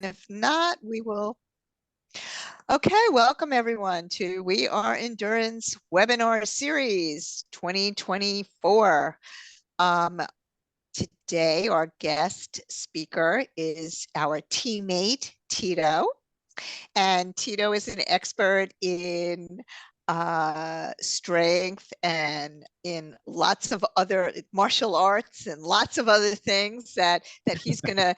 If not, we will. Okay, welcome everyone to We Are Endurance webinar series 2024. Today, our guest speaker is our teammate, Tito. And Tito is an expert in strength and in lots of other martial arts and lots of other things that he's going to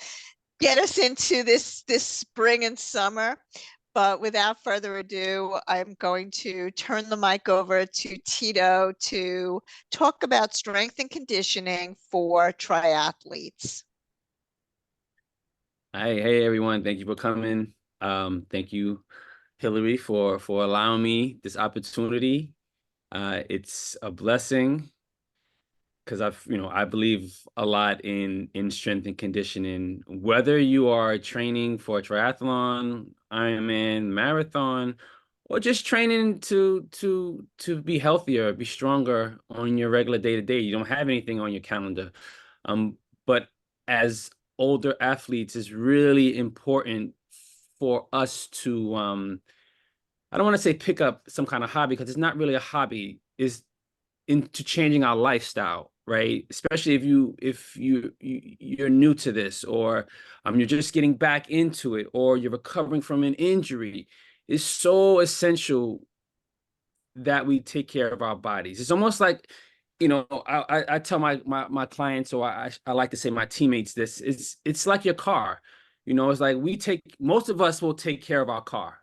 get us into this spring and summer. But without further ado, I'm going to turn the mic over to Tito to talk about strength and conditioning for triathletes. Hey everyone, thank you for coming. Thank you, Hillary, for allowing me this opportunity. It's a blessing because I believe a lot in strength and conditioning. Whether you are training for a triathlon, Ironman, marathon, or just training to be healthier, be stronger on your regular day-to-day. You don't have anything on your calendar. But as older athletes, it's really important for us to I don't want to say pick up some kind of hobby, because it's not really a hobby, is into changing our lifestyle, right? Especially if you're new to this, or you're just getting back into it, or you're recovering from an injury. It's so essential that we take care of our bodies. It's almost like, I tell my clients, or I like to say my teammates this, it's like your car. It's like most of us will take care of our car,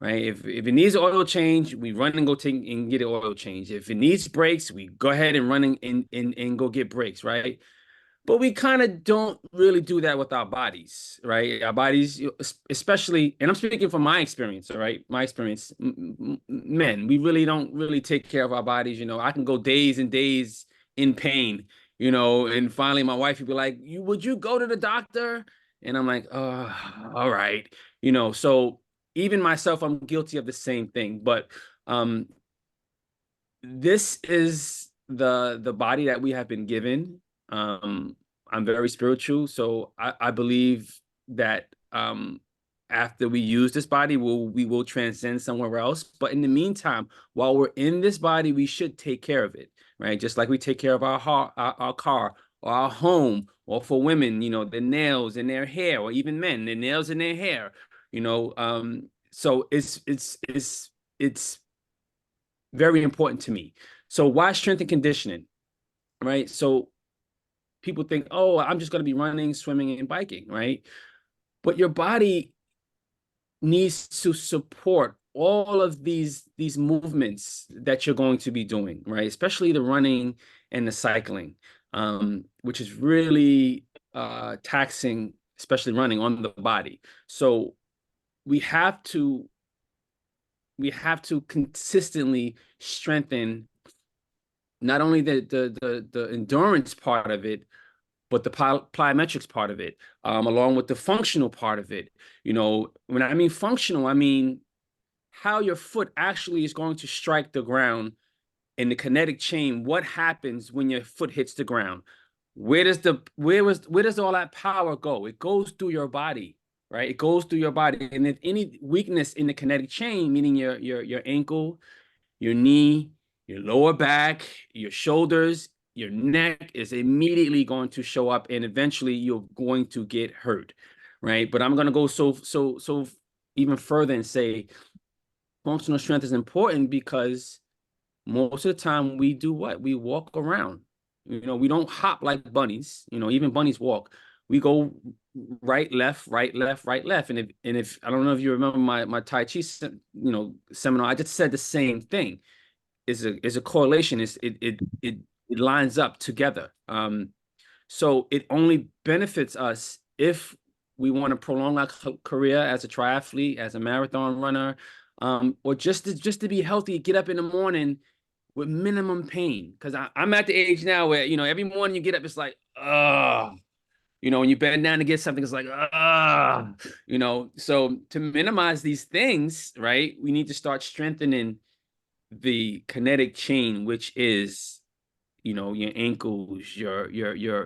right? If it needs an oil change, we run and go take and get an oil change. If it needs brakes, we go ahead and run and go get brakes, right? But we kind of don't really do that with our bodies, right? Our bodies, especially, and I'm speaking from my experience, all right? My experience, men, we really don't really take care of our bodies. I can go days and days in pain, and finally my wife would be like, would you go to the doctor? And I'm like, oh, all right. So even myself, I'm guilty of the same thing. But this is the body that we have been given. I'm very spiritual, so I believe that after we use this body, we will transcend somewhere else. But in the meantime, while we're in this body, we should take care of it, right? Just like we take care of our car, or our home, or for women, the nails in their hair, or even men, the nails in their hair. So it's very important to me. So why strength and conditioning, right? So people think, oh, I'm just going to be running, swimming, and biking, right? But your body needs to support all of these movements that you're going to be doing, right? Especially the running and the cycling, which is really taxing, especially running on the body. So we have to consistently strengthen not only the endurance part of it, but the plyometrics part of it, along with the functional part of it. When I mean functional, I mean how your foot actually is going to strike the ground in the kinetic chain. What happens when your foot hits the ground? Where does all that power go? It goes through your body, right? It goes through your body. And if any weakness in the kinetic chain, meaning your ankle, your knee, your lower back, your shoulders, your neck, is immediately going to show up, and eventually you're going to get hurt, right? But I'm going to go so even further and say functional strength is important because most of the time we do what? We walk around. We don't hop like bunnies. Even bunnies walk. We go right, left, right, left, right, left. And if I don't know if you remember my Tai Chi seminar, I just said the same thing. Is a correlation. It lines up together. So it only benefits us if we want to prolong our career as a triathlete, as a marathon runner, or just to be healthy, get up in the morning with minimum pain. Because I'm at the age now where, every morning you get up, it's like, when you bend down to get something, it's like, so to minimize these things, right, we need to start strengthening the kinetic chain, which is, your ankles, your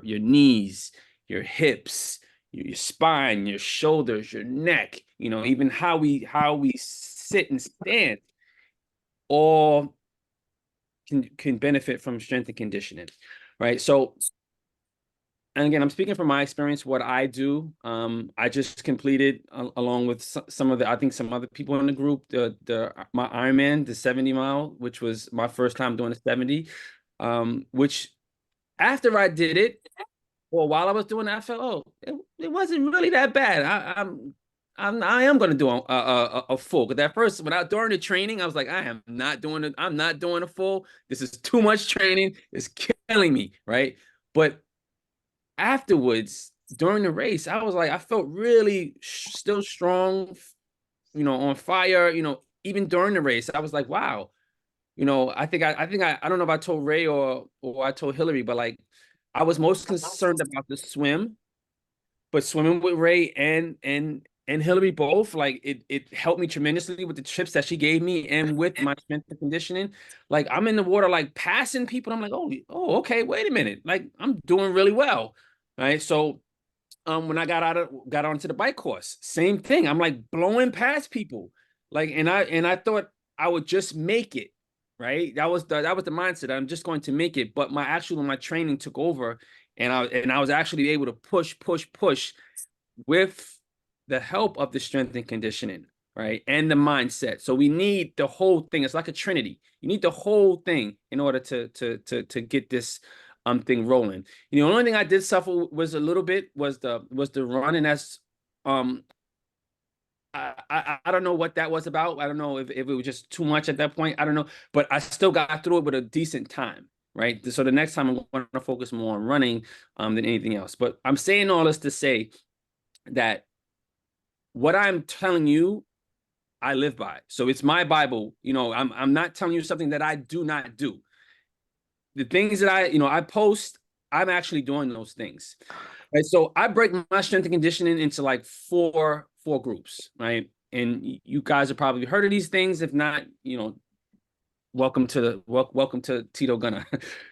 knees, your hips, your spine, your shoulders, your neck, you know, even how we sit and stand, all can benefit from strength and conditioning, right? So, and again, I'm speaking from my experience, what I do. I just completed, along with some of the, I think some other people in the group, my Ironman, the 70 mile, which was my first time doing the 70, which after I did it, well, while I was doing that, I felt, oh, it wasn't really that bad. I am going to do a full. Because at first, during the training, I was like, I'm not doing a full. This is too much training. It's killing me, right? But afterwards, during the race, I was like, I felt really still strong, you know, on fire, you know, even during the race. I was like, wow, you know, I don't know if I told Ray or I told Hillary, but like I was most concerned about the swim, but swimming with Ray and Hillary both, like it helped me tremendously with the trips that she gave me and with my strength and conditioning. Like I'm in the water, like passing people. I'm like, oh, okay, wait a minute. Like I'm doing really well. Right. So when I got onto the bike course, same thing. I'm like blowing past people. Like, and I thought I would just make it. Right. That was the mindset. I'm just going to make it. But my training took over, and I was actually able to push with the help of the strength and conditioning, right? And the mindset. So we need the whole thing. It's like a trinity. You need the whole thing in order to get this thing rolling. You know, the only thing I did suffer was a little bit was the run, and that's I don't know what that was about. I don't know if it was just too much at that point. I don't know, but I still got through it with a decent time, right? So the next time I'm going to focus more on running than anything else. But I'm saying all this to say that what I'm telling you, I live by. So it's my Bible. You know, I'm not telling you something that I do not do. The things that I post, I'm actually doing those things. Right. So I break my strength and conditioning into like four groups, right? And you guys have probably heard of these things. If not, you know, welcome to Tito Gunner.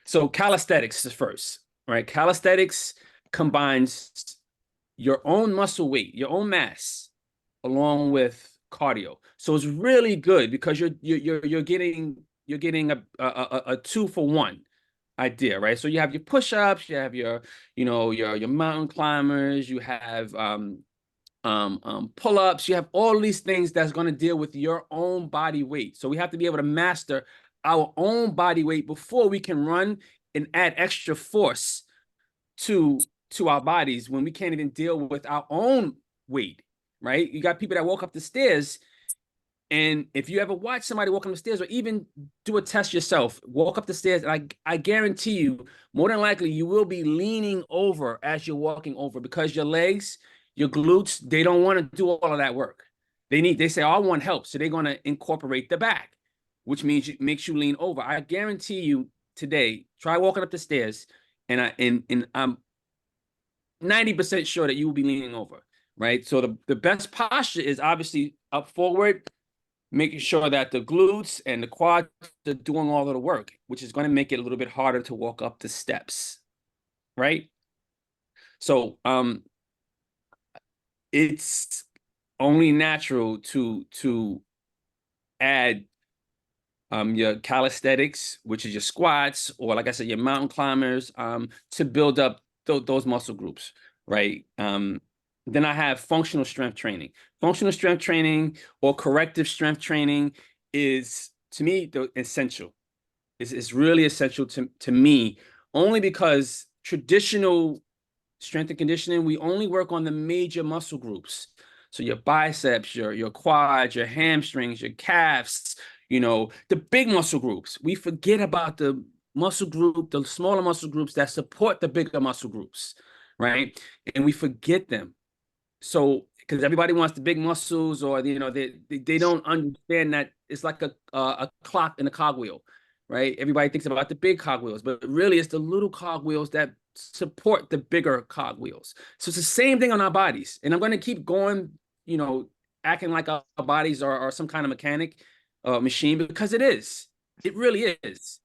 So calisthenics is first, right? Calisthenics combines your own muscle weight, your own mass, along with cardio. So it's really good because you're getting a 2-for-1 idea, right? So you have your push-ups, you have your mountain climbers, you have pull-ups, you have all these things that's going to deal with your own body weight. So we have to be able to master our own body weight before we can run and add extra force to our bodies when we can't even deal with our own weight, right? You got people that walk up the stairs, and if you ever watch somebody walk up the stairs, or even do a test yourself, walk up the stairs, and I guarantee you, more than likely, you will be leaning over as you're walking over because your legs, your glutes, they don't want to do all of that work. They say, oh, I want help. So they're going to incorporate the back, which means makes you lean over. I guarantee you today, try walking up the stairs, and I'm 90% sure that you will be leaning over, right? So the best posture is obviously up forward, making sure that the glutes and the quads are doing all of the work, which is going to make it a little bit harder to walk up the steps, right? So it's only natural to add your calisthenics, which is your squats, or like I said, your mountain climbers, to build up those muscle groups, right? Then I have functional strength training. Functional strength training or corrective strength training is, to me, essential. It's really essential to me, only because traditional strength and conditioning, we only work on the major muscle groups. So your biceps, your quads, your hamstrings, your calves, the big muscle groups. We forget about the smaller muscle groups that support the bigger muscle groups, right? And we forget them. So, because everybody wants the big muscles, or they don't understand that it's like a clock in a cogwheel, right? Everybody thinks about the big cogwheels, but really it's the little cogwheels that support the bigger cogwheels. So it's the same thing on our bodies. And I'm going to keep going, acting like our bodies are some kind of mechanic machine, because it is. It really is.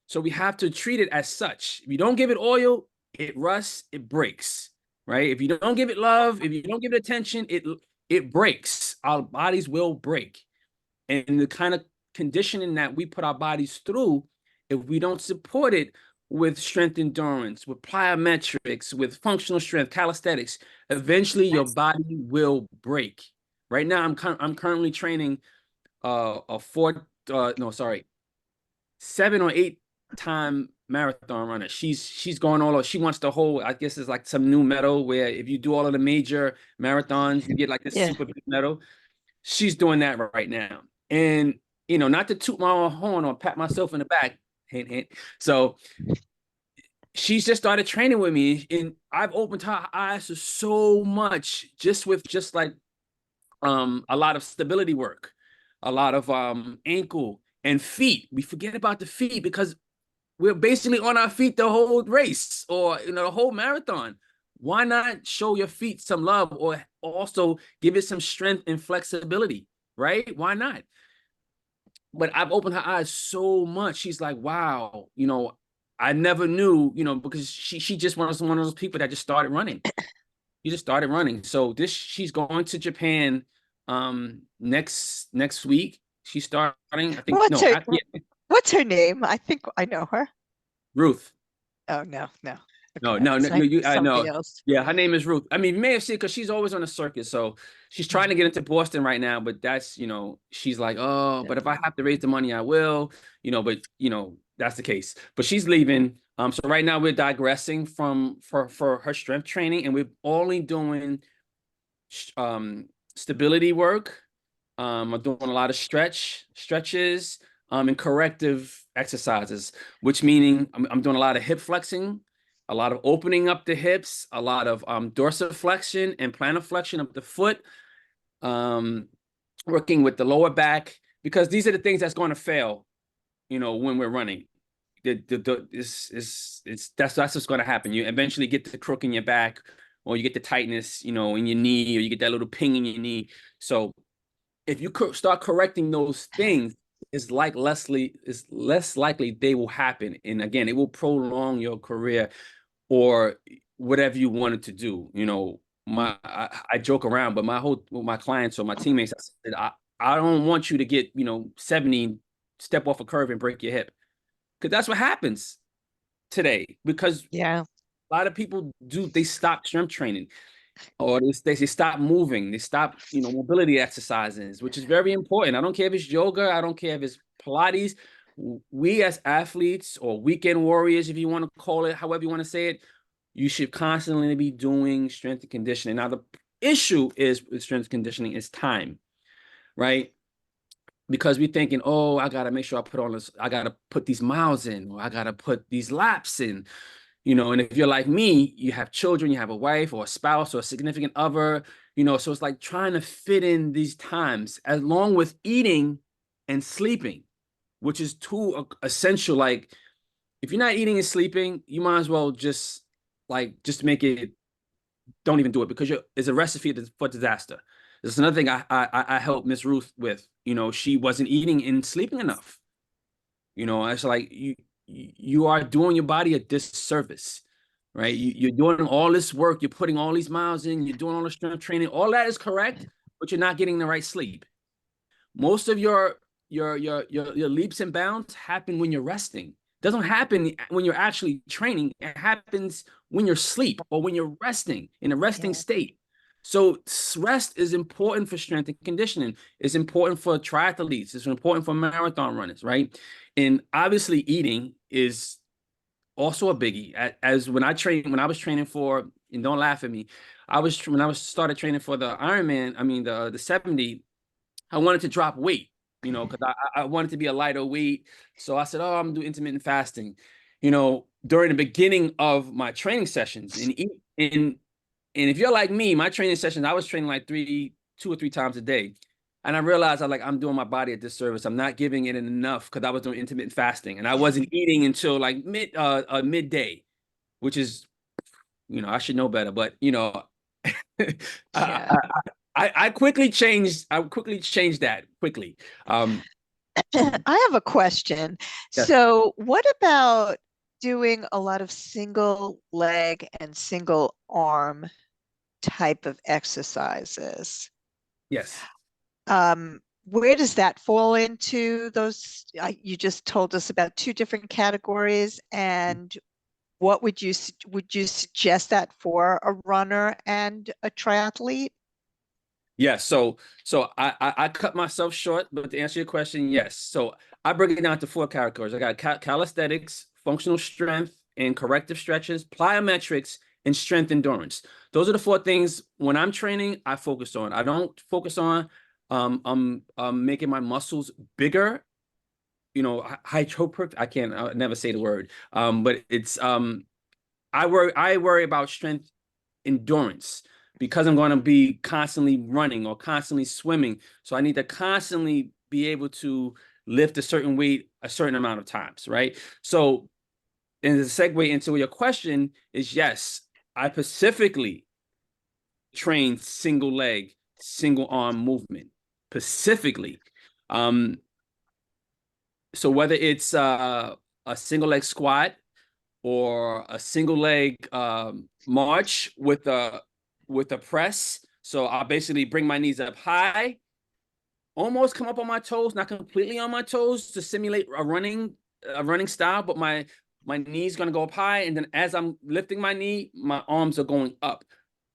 So we have to treat it as such. If you don't give it oil, it rusts, it breaks. right? If you don't give it love, if you don't give it attention, it breaks. Our bodies will break. And the kind of conditioning that we put our bodies through, if we don't support it with strength endurance, with plyometrics, with functional strength, calisthenics, eventually your body will break. Right now, I'm currently training a 7 or 8 time marathon runner. She's going all over. She wants the whole, I guess it's like some new medal where if you do all of the major marathons, you get like this super big medal. She's doing that right now. And, not to toot my own horn or pat myself in the back, hint, hint. So she's just started training with me, and I've opened her eyes to so much just with like a lot of stability work, a lot of ankle and feet. We forget about the feet because we're basically on our feet the whole race or the whole marathon. Why not show your feet some love or also give it some strength and flexibility, right? Why not? But I've opened her eyes so much. She's like, wow, I never knew, because she just was one of those people that just started running. She just started running. So she's going to Japan next week. She's starting, I think, What's her name? I think I know her. Ruth. Oh, no. No, Okay. no, no, I know. Else. Yeah, her name is Ruth. I mean, you may have seen because she's always on the circuit. So she's trying to get into Boston right now, but that's, she's like, oh, but if I have to raise the money, I will, but that's the case. But she's leaving. So right now we're digressing for her strength training, and we're only doing stability work. I'm doing a lot of stretches, and corrective exercises, which meaning I'm doing a lot of hip flexing, a lot of opening up the hips, a lot of dorsiflexion and plantar flexion of the foot, working with the lower back, because these are the things that's going to fail, when we're running. That's what's going to happen. You eventually get the crook in your back, or you get the tightness, in your knee, or you get that little ping in your knee. So if you start correcting those things, it's less likely they will happen. And again, it will prolong your career or whatever you wanted to do. I joke around, but with my clients or my teammates, I said, I don't want you to get, 70, step off a curve and break your hip. Because that's what happens today. Because a lot of people they stop strength training, or they stop moving, they stop, mobility exercises, which is very important. I don't care if it's yoga, I don't care if it's Pilates. We as athletes or weekend warriors, if you want to call it, however you want to say it, you should constantly be doing strength and conditioning. Now, the issue is with strength and conditioning is time, right? Because we're thinking, oh, I got to make sure I got to put these miles in, or I got to put these laps in. And if you're like me, you have children, you have a wife or a spouse or a significant other, so it's like trying to fit in these times along with eating and sleeping, which is too essential. Like if you're not eating and sleeping, you might as well just make it, don't even do it, because it's a recipe for disaster. This is another thing I helped Miss Ruth with. She wasn't eating and sleeping enough. It's like you are doing your body a disservice, right? You're doing all this work, you're putting all these miles in, you're doing all the strength training, all that is correct, but you're not getting the right sleep. Most of your leaps and bounds happen when you're resting. It doesn't happen when you're actually training. It happens when you're asleep or when you're resting in a resting state. So rest is important for strength and conditioning. It's important for triathletes. It's important for marathon runners, right? And obviously eating is also a biggie. As when I was training for, and don't laugh at me, when I started training for the Ironman, the 70, I wanted to drop weight, because I wanted to be a lighter weight. So I said, oh, I'm doing intermittent fasting, during the beginning of my training sessions. And if you're like me, my training sessions, I was training like 2 or 3 times a day. And I realized I'm doing my body a disservice. I'm not giving it enough because I was doing intermittent fasting, and I wasn't eating until like midday, which is, I should know better, but I quickly changed. I quickly changed that quickly. I have a question. Yes. So what about, doing a lot of single leg and single arm type of exercises. Yes. Where does that fall into those? You just told us about two different categories, and what would you suggest that for a runner and a triathlete? Yeah, so I cut myself short, but to answer your question, yes. So I break it down to four categories. I got calisthenics, functional strength, and corrective stretches, plyometrics, and strength endurance. Those are the four things when I'm training, I focus on. I don't focus on making my muscles bigger, hypertrophic. I'll never say the word. But it's I worry about strength endurance because I'm going to be constantly running or constantly swimming. So I need to constantly be able to lift a certain weight a certain amount of times, right? So, and the segue into your question is yes, I specifically train single leg, single arm movement, specifically. Um, so whether it's a single leg squat or a single leg march with a press. So I'll basically bring my knees up high, almost come up on my toes, not completely on my toes to simulate a running style, but my knee's gonna go up high, and then as I'm lifting my knee, my arms are going up.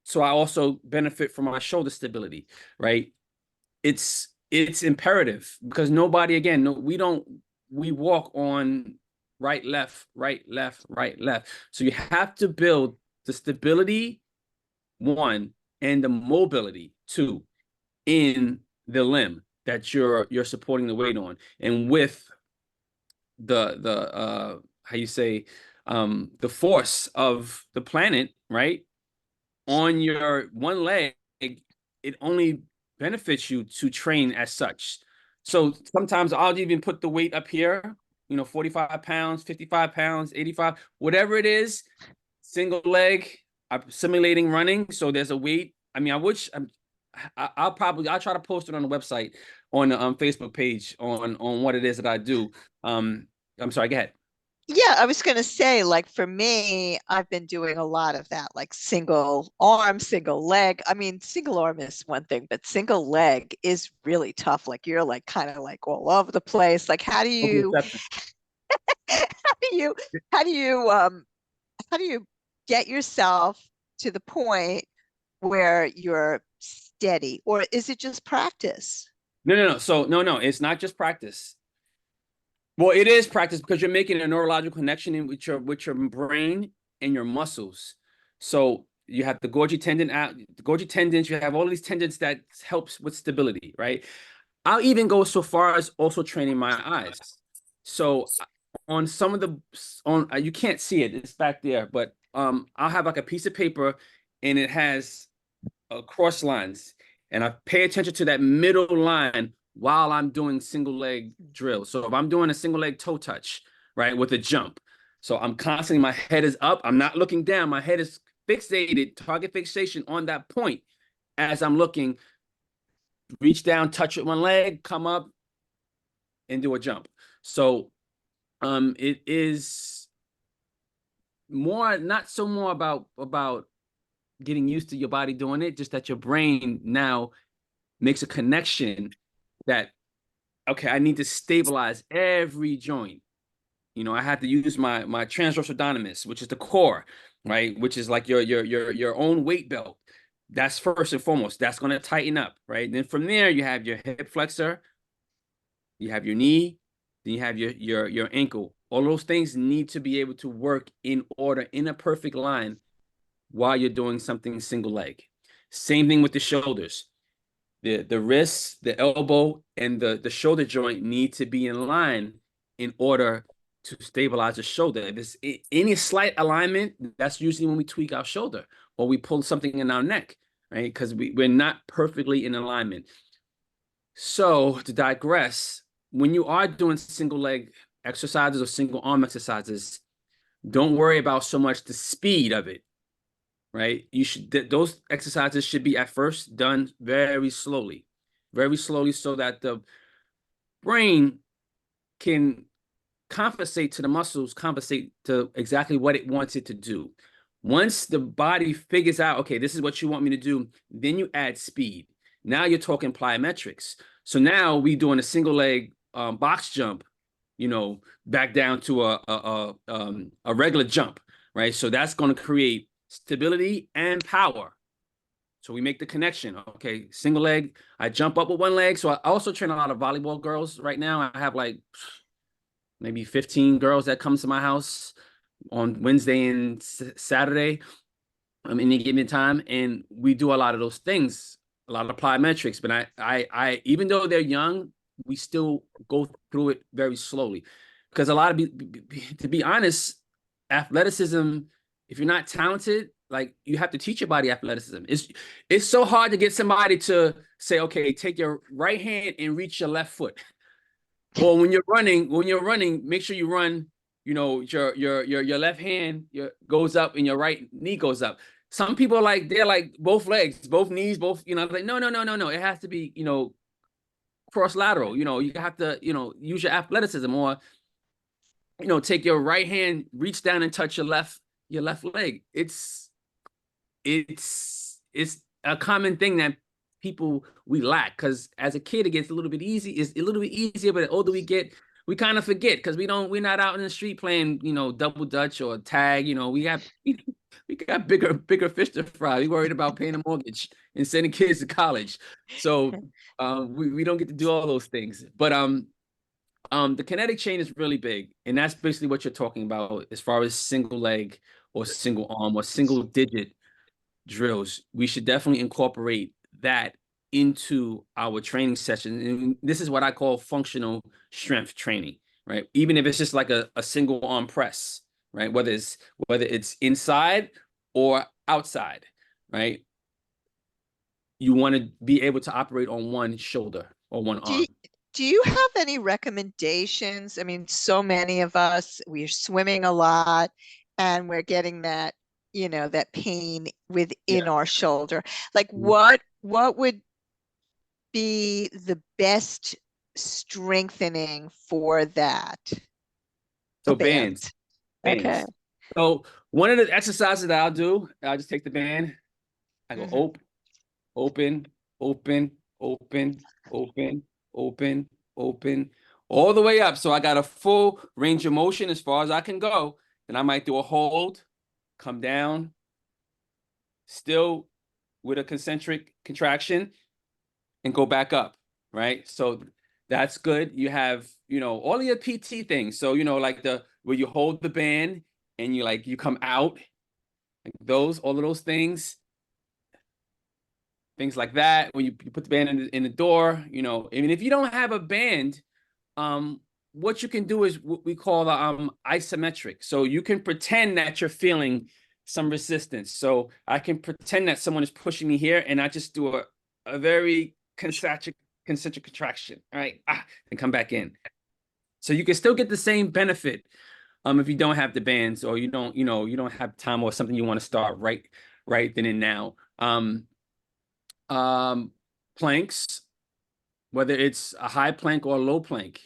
So I also benefit from my shoulder stability, right? It's imperative because nobody, again, no, we walk on right, left, right, left, right, left. So you have to build the stability, one, and the mobility, two, in the limb that you're supporting the weight on. And with the how you say the force of the planet, right, on your one leg, it only benefits you to train as such. So sometimes I'll even put the weight up here, 45 pounds, 55 pounds, 85, whatever it is, single leg. I'm simulating running. So there's a weight. I mean, I'll try to post it on the website, on the Facebook page, on what it is that I do. I'm sorry, go ahead. Yeah, I was going to say, like for me, I've been doing a lot of that, like single arm, single leg. I mean, single arm is one thing, but single leg is really tough. Like you're like kind of like all over the place. Like Okay, exception. how do you how do you how do you get yourself to the point where you're steady, or is it just practice? No. So no, it's not just practice. Well, it is practice because you're making a neurological connection with your brain and your muscles. So you have the Golgi tendon out, the Golgi tendons. You have all these tendons that helps with stability, right? I'll even go so far as also training my eyes. So on some of the on you can't see it, it's back there, but I'll have like a piece of paper and it has cross lines, and I pay attention to that middle line while I'm doing single leg drills. So if I'm doing a single leg toe touch, right, with a jump, so I'm constantly, my head is up, I'm not looking down, my head is fixated, target fixation on that point as I'm looking, reach down, touch with one leg, come up and do a jump. So it is more, not so more about getting used to your body doing it, just that your brain now makes a connection that, okay, I need to stabilize every joint. I had to use my transverse abdominis, which is the core, right? Which is like your own weight belt. That's first and foremost. That's going to tighten up, right? Then from there, you have your hip flexor, you have your knee, then you have your ankle. All those things need to be able to work in order, in a perfect line, while you're doing something single leg. Same thing with the shoulders. The wrist, the elbow, and the shoulder joint need to be in line in order to stabilize the shoulder. If there's any slight alignment, that's usually when we tweak our shoulder or we pull something in our neck, right? Because we're not perfectly in alignment. So to digress, when you are doing single leg exercises or single arm exercises, don't worry about so much the speed of it, right? Those exercises should be at first done very slowly, so that the brain can compensate to the muscles, compensate to exactly what it wants it to do. Once the body figures out, okay, this is what you want me to do, then you add speed. Now you're talking plyometrics. So now we doing a single leg box jump, back down to a regular jump, right? So that's going to create stability and power. So we make the connection. Okay, single leg, I jump up with one leg. So I also train a lot of volleyball girls right now. I have like maybe 15 girls that come to my house on Wednesday and Saturday in any given time. And we do a lot of those things, a lot of plyometrics. But I even though they're young, we still go through it very slowly. Because a lot of, to be honest, athleticism, if you're not talented, like you have to teach your body athleticism. It's so hard to get somebody to say, okay, take your right hand and reach your left foot. Or when you're running, make sure you run, your left hand goes up and your right knee goes up. Some people are like, they're like both legs, both knees, both, like, no. It has to be, cross lateral. You have to, use your athleticism, or, take your right hand, reach down and touch your left leg. It's a common thing that we lack, because as a kid it gets a little bit easier, but the older we get, we kind of forget, because we're not out in the street playing, double dutch or tag. We got bigger fish to fry. We worried about paying a mortgage and sending kids to college. So we don't get to do all those things. But the kinetic chain is really big, and that's basically what you're talking about as far as single leg or single arm or single digit drills. We should definitely incorporate that into our training session. And this is what I call functional strength training, right? Even if it's just like a single arm press, right? Whether it's inside or outside, right? You want to be able to operate on one shoulder or one arm. Do you have any recommendations? I mean, so many of us, we're swimming a lot and we're getting that, that pain within our shoulder. Like what would be the best strengthening for that? So bands. Okay. So one of the exercises that I'll do, I'll just take the band. I go open, all the way up. So I got a full range of motion as far as I can go. Then I might do a hold, come down, still with a concentric contraction, and go back up, right? So that's good. You have, all of your PT things. So, like where you hold the band and you come out, like all of those things like that. When you put the band in the door, I mean, if you don't have a band, what you can do is what we call the isometric. So you can pretend that you're feeling some resistance. So I can pretend that someone is pushing me here, and I just do a very concentric contraction, right? And come back in. So you can still get the same benefit if you don't have the bands, or you don't have time, or something you want to start right then and now. Planks, whether it's a high plank or a low plank,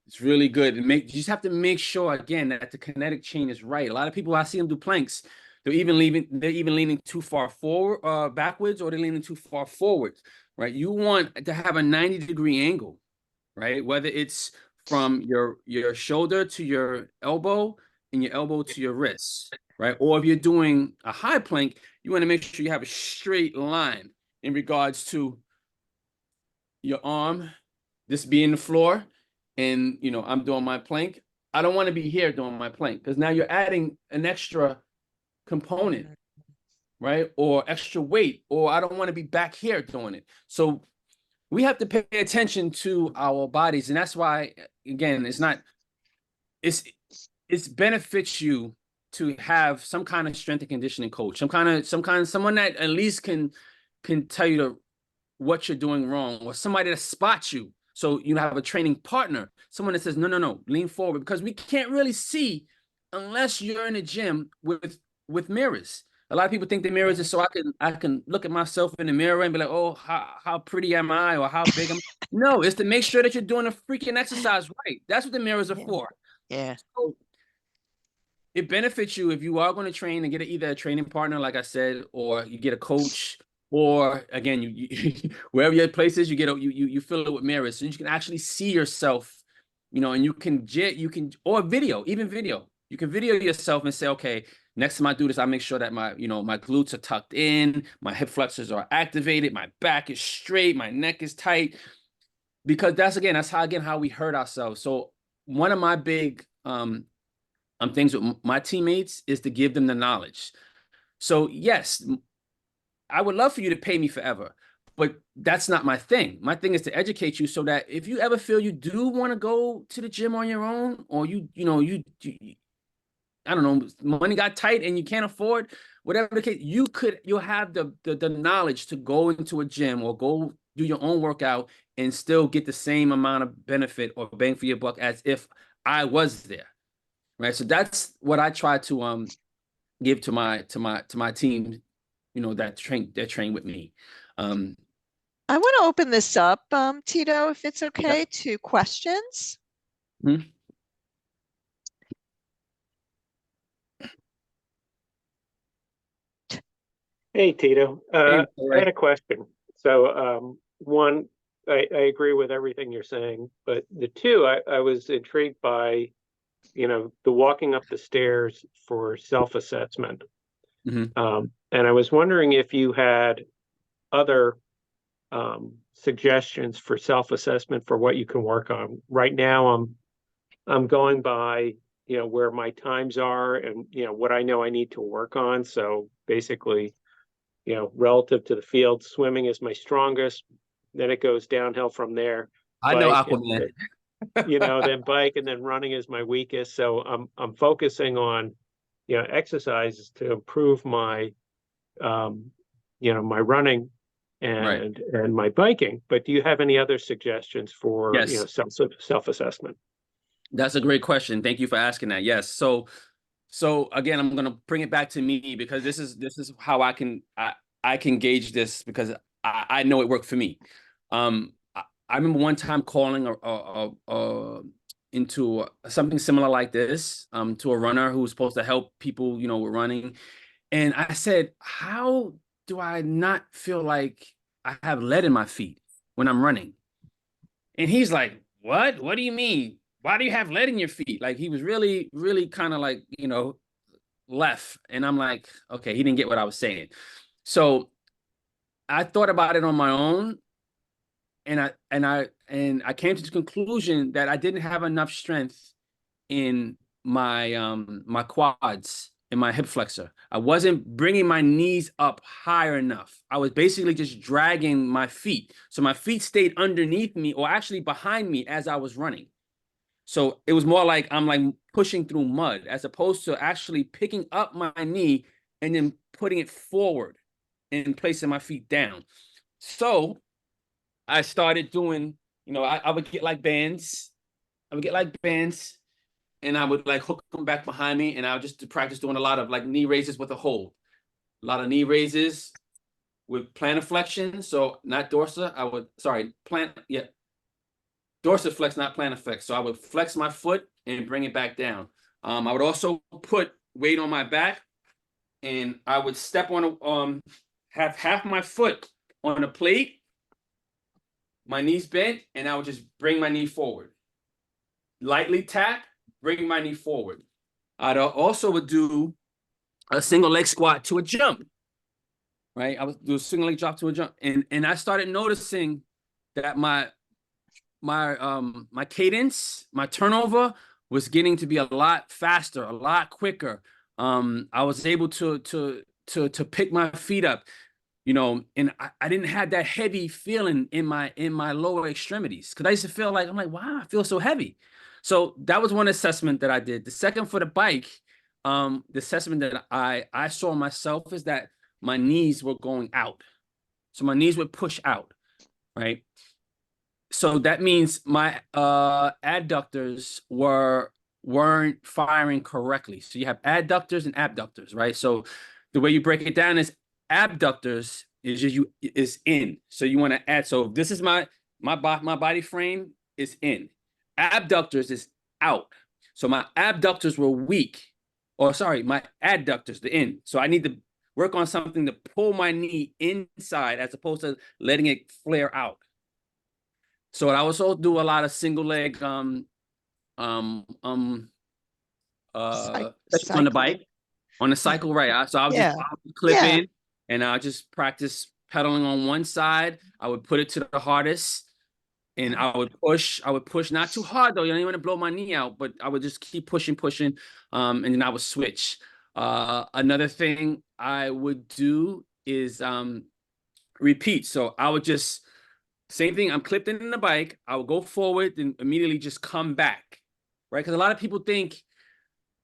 it's really good. You just have to make sure, again, that the kinetic chain is right. A lot of people, I see them do planks, they're even leaning too far forward, backwards, or they're leaning too far forward, right? You want to have a 90-degree angle, right? Whether it's from your shoulder to your elbow and your elbow to your wrist, right? Or if you're doing a high plank, you want to make sure you have a straight line in regards to your arm, this being the floor, and I'm doing my plank. I don't want to be here doing my plank, because now you're adding an extra component, right? Or extra weight, or I don't want to be back here doing it. So we have to pay attention to our bodies, and that's why, again, it's benefits you to have some kind of strength and conditioning coach, someone that at least can tell you what you're doing wrong, or somebody that spots you. So you have a training partner, someone that says, no, lean forward, because we can't really see unless you're in a gym with mirrors. A lot of people think the mirrors is so I can look at myself in the mirror and be like, oh, how pretty am I, or how big am I? No, it's to make sure that you're doing a freaking exercise right. That's what the mirrors are for. Yeah. So it benefits you if you are going to train and get either a training partner, like I said, or you get a coach, or again, you wherever your place is, you get you fill it with mirrors, so you can actually see yourself, and you can or video, even video. You can video yourself and say, okay, next time I do this, I make sure that my glutes are tucked in, my hip flexors are activated, my back is straight, my neck is tight, because that's how we hurt ourselves. So one of my big things with my teammates is to give them the knowledge. So yes, I would love for you to pay me forever, but that's not my thing. My thing is to educate you so that if you ever feel you do want to go to the gym on your own, or you I don't know, money got tight and you can't afford, whatever the case, you'll have the knowledge to go into a gym or go do your own workout and still get the same amount of benefit or bang for your buck as if I was there. Right. So that's what I try to give to my team, that train with me. I want to open this up, Tito, if it's Yeah. okay, to questions. Mhm. Hey, Tito. Hey, I had a question. So, one, I agree with everything you're saying, but the two, I was intrigued by, the walking up the stairs for self-assessment. Mhm. And I was wondering if you had other suggestions for self-assessment for what you can work on. Right now, I'm going by, where my times are and, what I know I need to work on. So basically, relative to the field, swimming is my strongest. Then it goes downhill from there. I know Bike, Aquaman. then bike, and then running is my weakest. So I'm focusing on, exercises to improve my, my running Right. and my biking. But do you have any other suggestions for, Yes. self-assessment? That's That's a great question. Thank you for asking that. Yes. So again, I'm gonna bring it back to me because this is how I can gauge this because I know it worked for me. I remember one time calling into something similar like this to a runner who was supposed to help people, with running. And I said, how do I not feel like I have lead in my feet when I'm running? And he's like, what? What do you mean? Why do you have lead in your feet? Like he was really, really kind of like, left. And I'm like, okay, he didn't get what I was saying. So I thought about it on my own, and I came to the conclusion that I didn't have enough strength in my quads and my hip flexor. I wasn't bringing my knees up higher enough. I was basically just dragging my feet. So my feet stayed underneath me or actually behind me as I was running. So it was more like I'm like pushing through mud as opposed to actually picking up my knee and then putting it forward and placing my feet down. So I started doing, I would get like bands. I would get like bands and I would like hook them back behind me, and I would just practice doing a lot of like knee raises with a hold, a lot of knee raises with plantar flexion. So not dorsiflex, not plantar flex. So I would flex my foot and bring it back down. I would also put weight on my back, and I would step on have half my foot on a plate, my knees bent, and I would just bring my knee forward, lightly tap, bring my knee forward. I'd also would do a single leg squat to a jump, right? I would do a single leg drop to a jump, and I started noticing that my cadence, my turnover was getting to be a lot faster, a lot quicker. I was able to pick my feet up, and I didn't have that heavy feeling in my lower extremities because I used to feel like I'm like, wow, I feel so heavy. So that was one assessment that I did. The second for the bike, the assessment that I saw myself is that my knees were going out. So my knees would push out, right? So that means my adductors weren't firing correctly. So you have adductors and abductors, right? So the way you break it down is abductors is in. So you want to add. So this is my body frame is in. Abductors is out. So my abductors were weak, or sorry, my adductors, the end. So I need to work on something to pull my knee inside as opposed to letting it flare out. So I also do a lot of single leg sessions on the bike, on the cycle, right? So I'll clip in and I'll just practice pedaling on one side. I would put it to the hardest and I would push not too hard though. You don't even want to blow my knee out, but I would just keep pushing. And then I would switch. Another thing I would do is repeat. So I would just, same thing, I'm clipped in the bike. I would go forward and immediately just come back, right? Because a lot of people think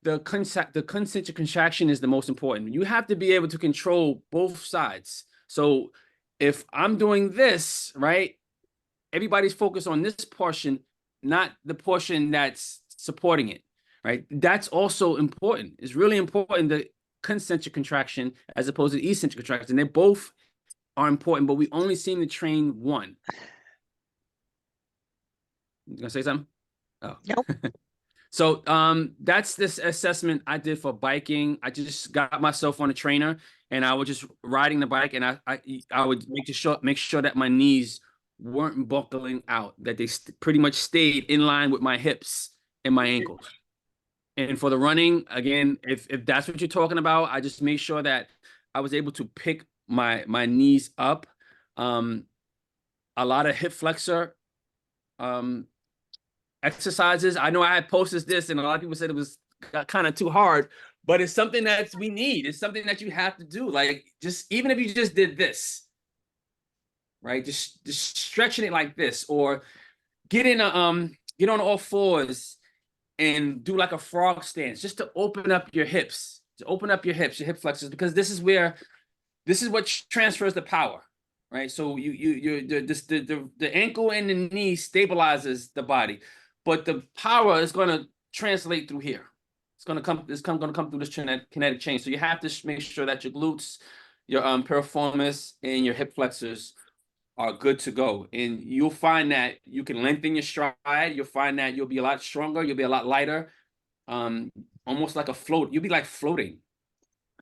the concentric contraction is the most important. You have to be able to control both sides. So if I'm doing this, right, everybody's focused on this portion, not the portion that's supporting it, right? That's also important. It's really important, the concentric contraction as opposed to eccentric contraction. They both are important, but we only seem to train one. You gonna say something? Oh. Nope. So that's this assessment I did for biking. I just got myself on a trainer and I was just riding the bike, and I would make sure that my knees weren't buckling out, that they pretty much stayed in line with my hips and my ankles. And for the running, again, if that's what you're talking about, I just made sure that I was able to pick my knees up. A lot of hip flexor exercises. I know I had posted this and a lot of people said it was kind of too hard, but it's something that we need. It's something that you have to do. Like, just even if you just did this, right? Just stretching it like this, or get on all fours and do like a frog stance, just to open up your hips, your hip flexors, because this is what transfers the power, right? So the ankle and the knee stabilizes the body, but the power is going to translate through here. It's going to come through this kinetic chain. So you have to make sure that your glutes, your piriformis, and your hip flexors are good to go. And you'll find that you can lengthen your stride. You'll find that you'll be a lot stronger. You'll be a lot lighter. Almost like a float. You'll be like floating.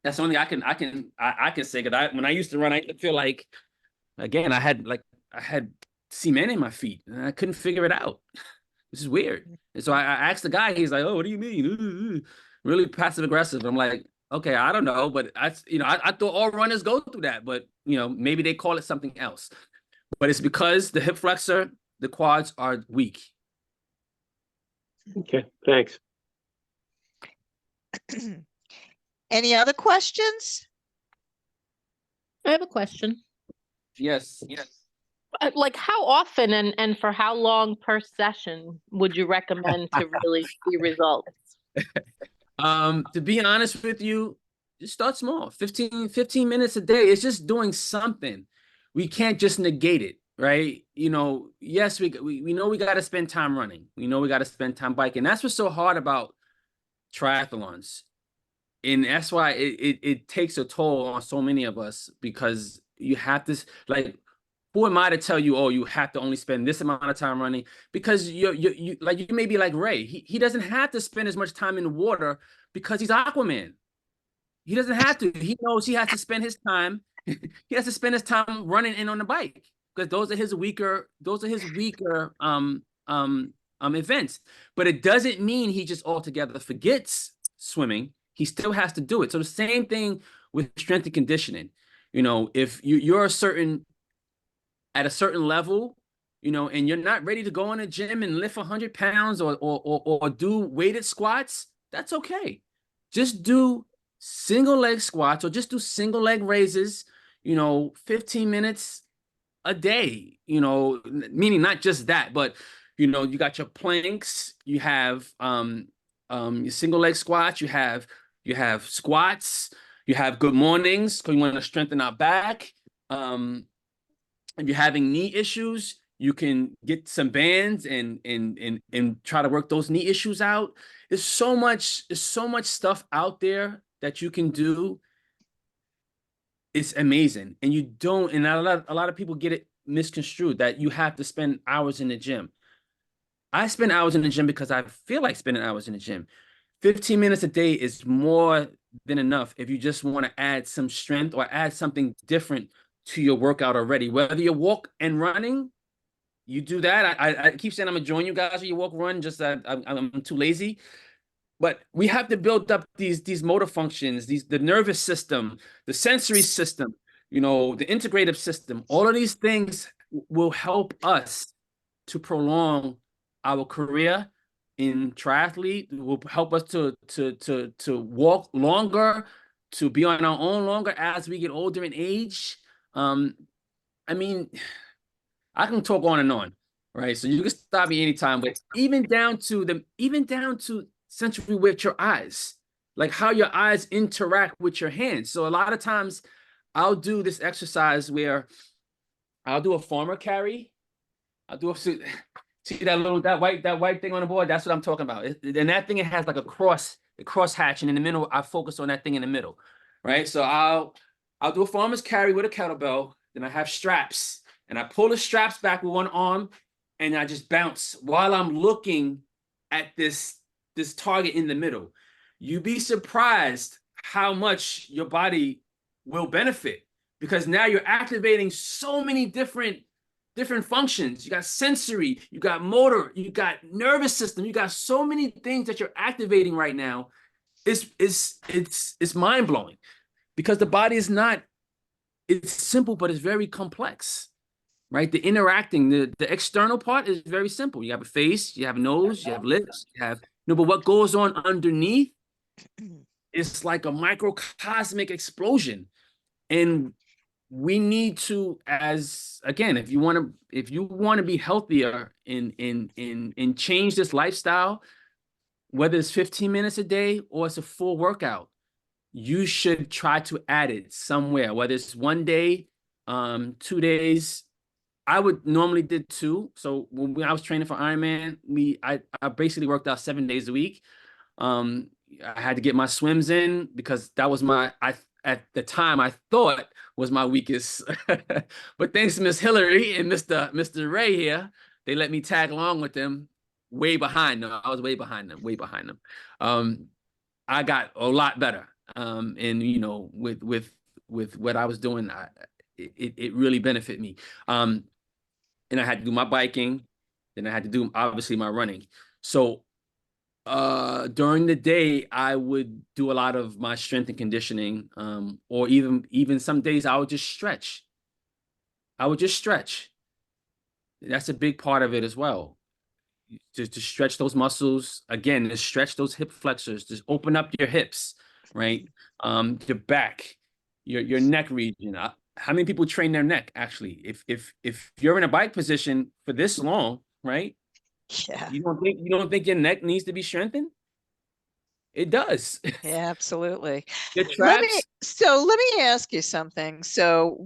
That's the only thing I can say. Because when I used to run, I feel like, again, I had cement in my feet and I couldn't figure it out. This is weird. And so I asked the guy, he's like, "Oh, what do you mean?" Really passive aggressive. I'm like, okay, I don't know, but I thought all runners go through that, but maybe they call it something else. But it's because the hip flexor, the quads are weak. Okay, thanks. Any other questions? I have a question. Yes. Like, how often and for how long per session would you recommend to really see results? To be honest with you, just start small. 15 minutes a day. It's just doing something. We can't just negate it, right? Yes, we know we got to spend time running. We know we got to spend time biking. That's what's so hard about triathlons. And that's why it takes a toll on so many of us, because you have to, like, who am I to tell you, oh, you have to only spend this amount of time running? Because you may be like Ray. He doesn't have to spend as much time in the water because he's Aquaman. He doesn't have to. He knows he has to spend his time. He has to spend his time running in on the bike, because those are his weaker events. But it doesn't mean he just altogether forgets swimming. He still has to do it. So the same thing with strength and conditioning. If you're at a certain level, and you're not ready to go in a gym and lift 100 pounds or do weighted squats, that's okay. Just do single leg squats, or just do single leg raises, 15 minutes a day, meaning not just that, but, you got your planks, you have your single leg squats, you have squats, you have good mornings because you want to strengthen our back. If you're having knee issues, you can get some bands and try to work those knee issues out. There's so much stuff out there that you can do. It's amazing. And a lot of people get it misconstrued that you have to spend hours in the gym. I spend hours in the gym because I feel like spending hours in the gym. 15 minutes a day is more than enough if you just want to add some strength or add something different to your workout already. Whether you walk and running, you do that. I keep saying I'm gonna join you guys when you walk, run. Just I'm too lazy. But we have to build up these motor functions, the nervous system, the sensory system, the integrative system. All of these things will help us to prolong our career in triathlete, will help us to walk longer, to be on our own longer as we get older in age. I mean, I can talk on and on, right? So you can stop me anytime, but even down to sensory with your eyes, like how your eyes interact with your hands. So a lot of times I'll do this exercise where I'll do a farmer carry. See that white thing on the board? That's what I'm talking about. And that thing, it has like a cross hatch, and in the middle, I focus on that thing in the middle, right? So I'll do a farmer's carry with a kettlebell. Then I have straps, and I pull the straps back with one arm, and I just bounce while I'm looking at this target in the middle. You'd be surprised how much your body will benefit, because now you're activating so many different functions. You got sensory, you got motor, you got nervous system, you got so many things that you're activating right now. It's mind-blowing, because the body is not, it's simple, but it's very complex, right? The interacting, the external part is very simple. You have a face, you have a nose, you have lips, but what goes on underneath is like a microcosmic explosion. And we need to, if you want to be healthier and change this lifestyle, whether it's 15 minutes a day or it's a full workout, you should try to add it somewhere, whether it's 1 day, 2 days. I would normally did 2. So when I was training for Ironman, I basically worked out 7 days a week. I had to get my swims in because that was at the time I thought was my weakest. But thanks to Miss Hillary and Mr. Ray here, they let me tag along with them. Way behind them. I was way behind them. I got a lot better. And with what I was doing, it really benefited me. And I had to do my biking, then I had to do obviously my running. So during the day, I would do a lot of my strength and conditioning, or even some days I would just stretch. That's a big part of it as well. Just to stretch those muscles. Again, to stretch those hip flexors, just open up your hips, right? Your back, your neck region. How many people train their neck? Actually, if you're in a bike position for this long, right? Yeah. You don't think your neck needs to be strengthened? It does. Yeah, absolutely. Your traps. Let me ask you something. So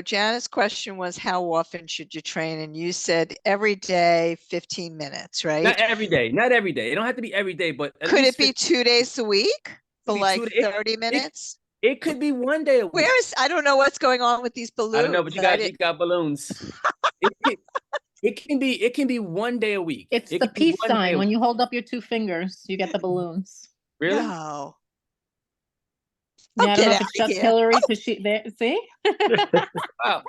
Janet's question was, how often should you train? And you said every day, 15 minutes, right? Not every day. It don't have to be every day, but could it be 2 days a week for like 30 minutes? It could be 1 day a week. I don't know what's going on with these balloons. I don't know, but you got balloons. It can be 1 day a week. It's the peace sign. When you hold up your 2 fingers, you get the balloons. Really? No. Yeah, I don't know if it's just Hillary because see? Wow.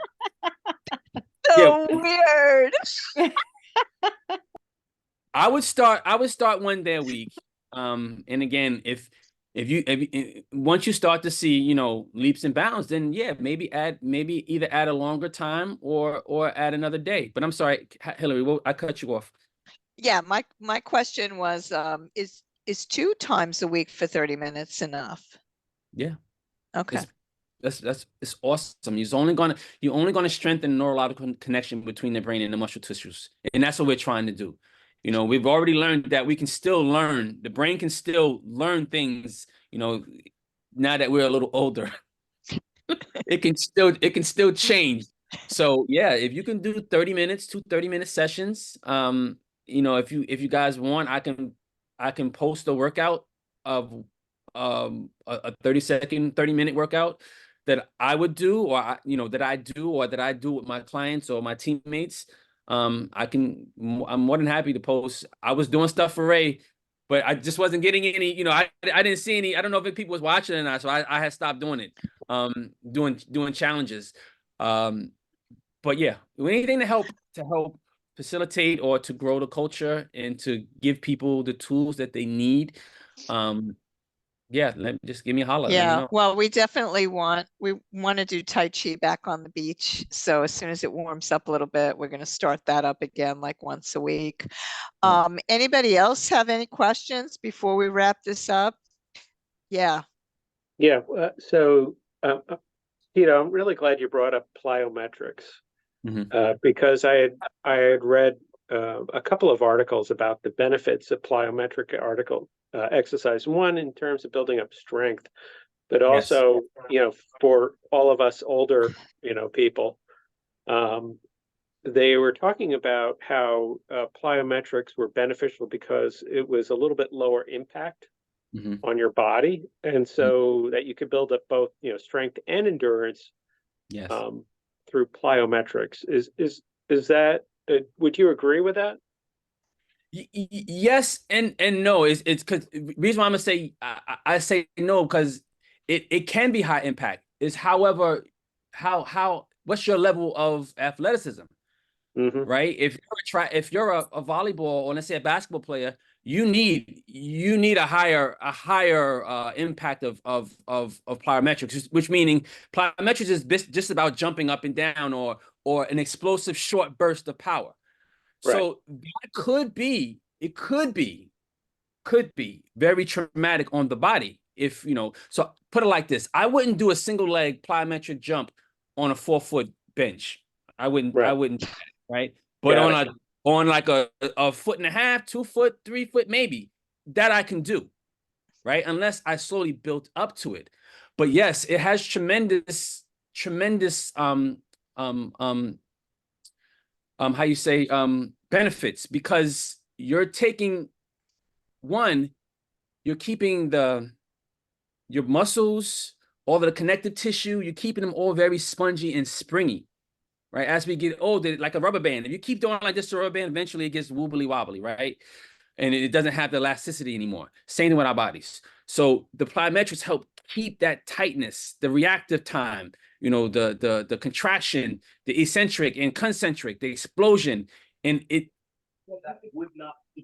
So weird. I would start 1 day a week. And again, if once you start to see, leaps and bounds, then yeah, maybe either add a longer time or add another day. But I'm sorry, Hillary, I cut you off. Yeah, my question was, is 2 times a week for 30 minutes enough? Yeah. Okay. It's awesome. You're only gonna strengthen the neurological connection between the brain and the muscle tissues, and that's what we're trying to do. We've already learned that we can still learn. The brain can still learn things. Now that we're a little older, it can still change. So yeah, if you can do 30 minutes, 2 30-minute sessions, if you guys want, I can post a workout of a 30-minute workout that I would do, or that I do with my clients or my teammates. I'm more than happy to post. I was doing stuff for Ray, but I just wasn't getting any, I didn't see any. I don't know if people was watching or not, so I had stopped doing it. Doing challenges. But yeah, anything to help facilitate or to grow the culture and to give people the tools that they need. Yeah, just give me a holler. Let me Yeah, know. well, we definitely want to do Tai Chi back on the beach. So as soon as it warms up a little bit, we're going to start that up again, like once a week. Anybody else have any questions before we wrap this up? Yeah. Yeah. So, Tito, I'm really glad you brought up plyometrics, because I had read a couple of articles about the benefits of plyometric exercise. One, in terms of building up strength, but also, for all of us older, people, they were talking about how plyometrics were beneficial because it was a little bit lower impact on your body, and so that you could build up both, strength and endurance. Yes. Through plyometrics. Is that? Would you agree with that? Yes and no. It's because reason why I'm gonna say I say no, because it can be high impact. Is however how what's your level of athleticism, right? If you're a volleyball or let's say a basketball player, you need a higher impact of plyometrics, which meaning plyometrics is just about jumping up and down or an explosive short burst of power. Right. So that could be very traumatic on the body if so put it like this. I wouldn't do a single leg plyometric jump on a 4-foot bench. I wouldn't do that, right? But on like a 1.5 foot, 2 foot, 3 foot, maybe that I can do, right? Unless I slowly built up to it. But yes, it has tremendous how you say benefits, because you're taking you're keeping your muscles, all the connective tissue, you're keeping them all very spongy and springy, right? As we get older, like a rubber band, if you keep doing like this to a rubber band, eventually it gets wobbly wobbly, right? And it doesn't have the elasticity anymore. Same thing with our bodies. So the plyometrics help keep that tightness, the reactive time, the contraction, the eccentric and concentric, the explosion, and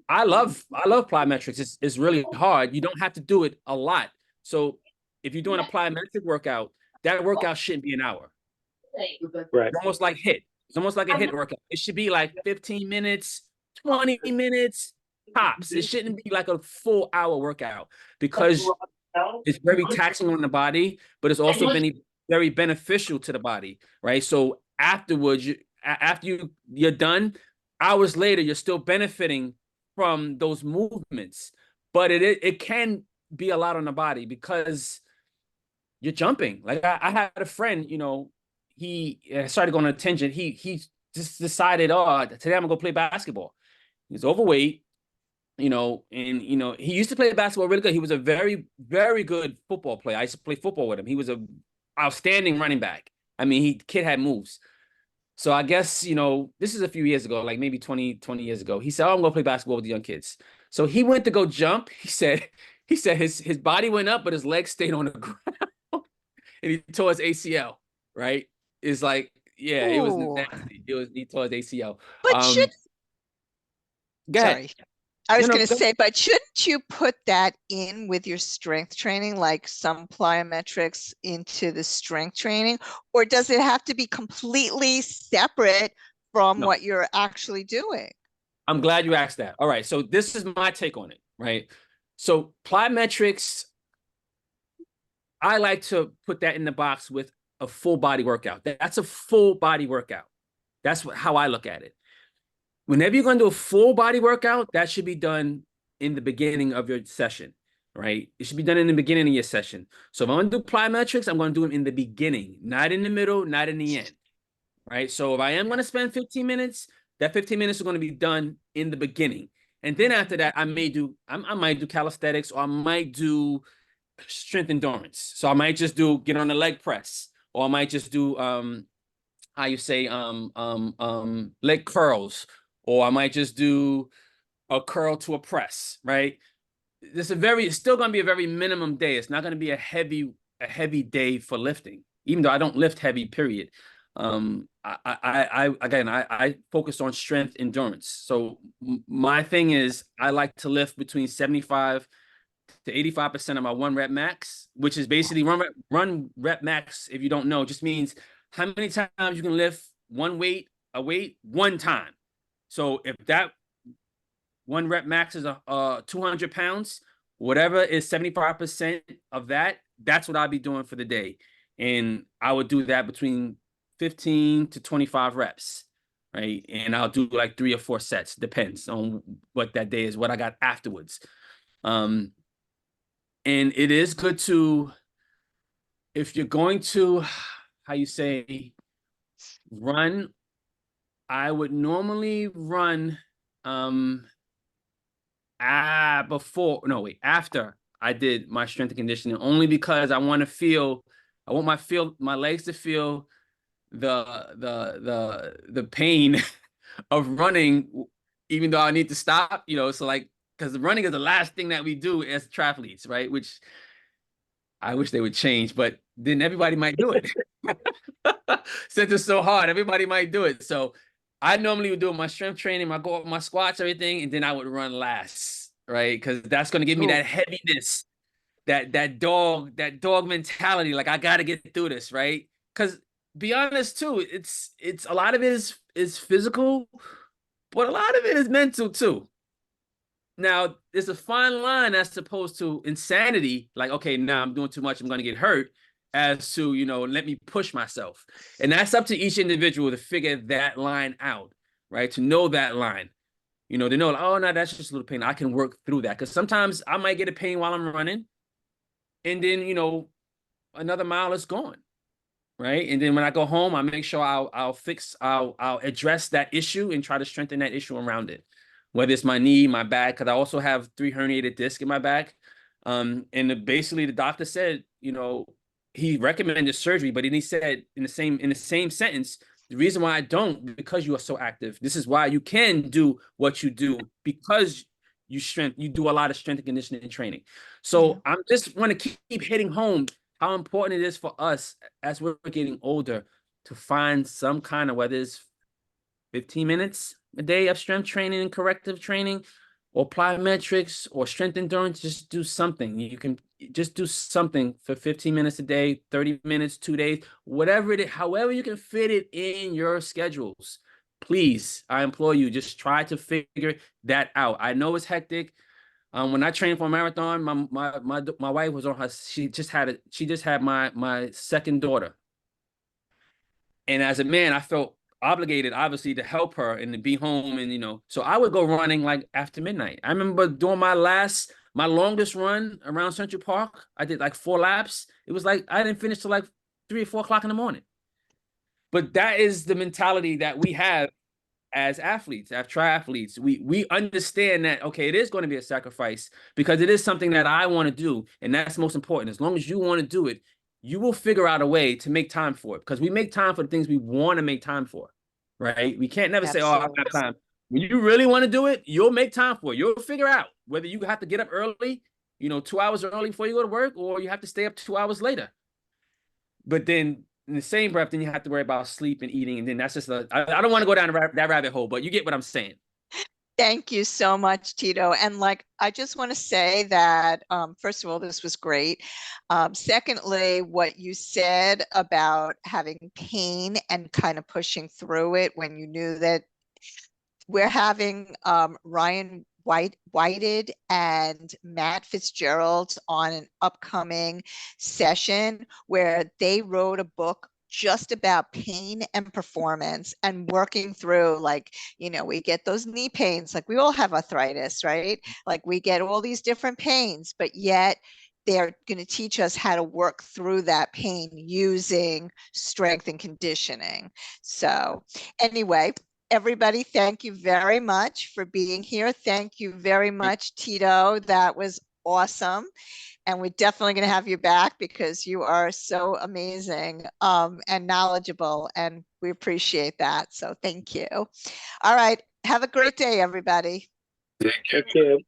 I love plyometrics. It's really hard. You don't have to do it a lot. So if you're doing a plyometric workout, that workout shouldn't be an hour. Right. It's almost like HIIT. It's almost like a HIIT workout. It should be like 15 minutes, 20 minutes tops. It shouldn't be like a full hour workout, because it's very taxing on the body, but it's also been very beneficial to the body, right? So afterwards, after you're done, hours later, you're still benefiting from those movements, but it can be a lot on the body because you're jumping. Like I had a friend, he started going on a tangent. He just decided, today I'm gonna go play basketball. He's overweight, and he used to play basketball really good. He was a very, very good football player. I used to play football with him. He was a outstanding running back. I mean, kid had moves. So I guess, this is a few years ago, like maybe 20 years ago. He said, I'm going to play basketball with the young kids. So he went to go jump. He said his body went up, but his legs stayed on the ground. And he tore his ACL, right? It's like, yeah, it was nasty. He tore his ACL. But go ahead. Sorry. I was going to say, but shouldn't you put that in with your strength training, like some plyometrics into the strength training, or does it have to be completely separate from what you're actually doing? I'm glad you asked that. All right. So this is my take on it, right? So plyometrics, I like to put that in the box with a full body workout. That's a full body workout. That's how I look at it. Whenever you're going to do a full body workout, that should be done in the beginning of your session, right? It should be done in the beginning of your session. So if I'm going to do plyometrics, I'm going to do them in the beginning, not in the middle, not in the end, right? So if I am going to spend 15 minutes, that 15 minutes is going to be done in the beginning. And then after that, I might do calisthenics, or I might do strength endurance. So I might just get on the leg press, or I might just do how you say, leg curls, or I might just do a curl to a press, right? It's still going to be a very minimum day. It's not going to be a heavy day for lifting, even though I don't lift heavy, period. I focus on strength endurance. So my thing is I like to lift between 75 to 85% of my 1 rep max, which is basically run rep max. If you don't know, just means how many times you can lift a weight one time. So if that 1 rep max is 200 pounds, whatever is 75% of that, that's what I'll be doing for the day. And I would do that between 15 to 25 reps, right? And I'll do like 3 or 4 sets, depends on what that day is, what I got afterwards. And it is good to, if you're going to, how you say, run, I would normally run after I did my strength and conditioning, only because I want my legs to feel the pain of running, even though I need to stop, so like, because the running is the last thing that we do as triathletes, right? Which I wish they would change, but then everybody might do it. Since it's so hard, everybody might do it. So I normally would do my strength training, my squats, everything, and then I would run last, right? Because that's going to give me that heaviness, that dog mentality. Like, I got to get through this, right? Because be honest too, it's a lot of it is physical, but a lot of it is mental too. Now, there's a fine line as opposed to insanity. Like, okay, now I'm doing too much, I'm going to get hurt, as to, let me push myself. And that's up to each individual to figure that line out, right? To know that line, to know, like, oh, no, that's just a little pain. I can work through that. Because sometimes I might get a pain while I'm running, and then, another mile is gone, right? And then when I go home, I make sure I'll address that issue and try to strengthen that issue around it. Whether it's my knee, my back, because I also have 3 herniated discs in my back. And basically the doctor said, he recommended surgery, but then he said in the same sentence, the reason why I don't, because you are so active. This is why you can do what you do, because you do a lot of strength and conditioning training. So I just want to keep hitting home how important it is for us as we're getting older to find some kind of, whether it's 15 minutes a day of strength training and corrective training, or plyometrics, or strength endurance. Just do something. You can just do something for 15 minutes a day, 30 minutes, 2 days, whatever it is, however you can fit it in your schedules. Please, I implore you, just try to figure that out. I know it's hectic. When I trained for a marathon, my wife was on her. She just had my second daughter, and as a man, I felt obligated, obviously, to help her and to be home, and so I would go running like after midnight. I remember doing my longest run around Central Park. I did like 4 laps. It was like I didn't finish till like 3 or 4 o'clock in the morning. But that is the mentality that we have as athletes, as triathletes. We understand that, okay, it is going to be a sacrifice, because it is something that I want to do, and that's most important. As long as you want to do it, you will figure out a way to make time for it, because we make time for the things we want to make time for, right? We can't never say, oh, I don't have time. When you really want to do it, you'll make time for it. You'll figure out whether you have to get up early, 2 hours early before you go to work, or you have to stay up 2 hours later. But then in the same breath, then you have to worry about sleep and eating. And then that's just, I don't want to go down that rabbit hole, but you get what I'm saying. Thank you so much, Tito. And I just want to say that, first of all, this was great. Secondly, what you said about having pain and kind of pushing through it when you knew that we're having Ryan Whited and Matt Fitzgerald on an upcoming session where they wrote a book just about pain and performance and working through, we get those knee pains, like we all have arthritis, right? Like we get all these different pains, but yet they're going to teach us how to work through that pain using strength and conditioning. So anyway, everybody, thank you very much for being here. Thank you very much, Tito. That was awesome. And we're definitely going to have you back because you are so amazing and knowledgeable, and we appreciate that. So thank you. All right. Have a great day, everybody. Thank you.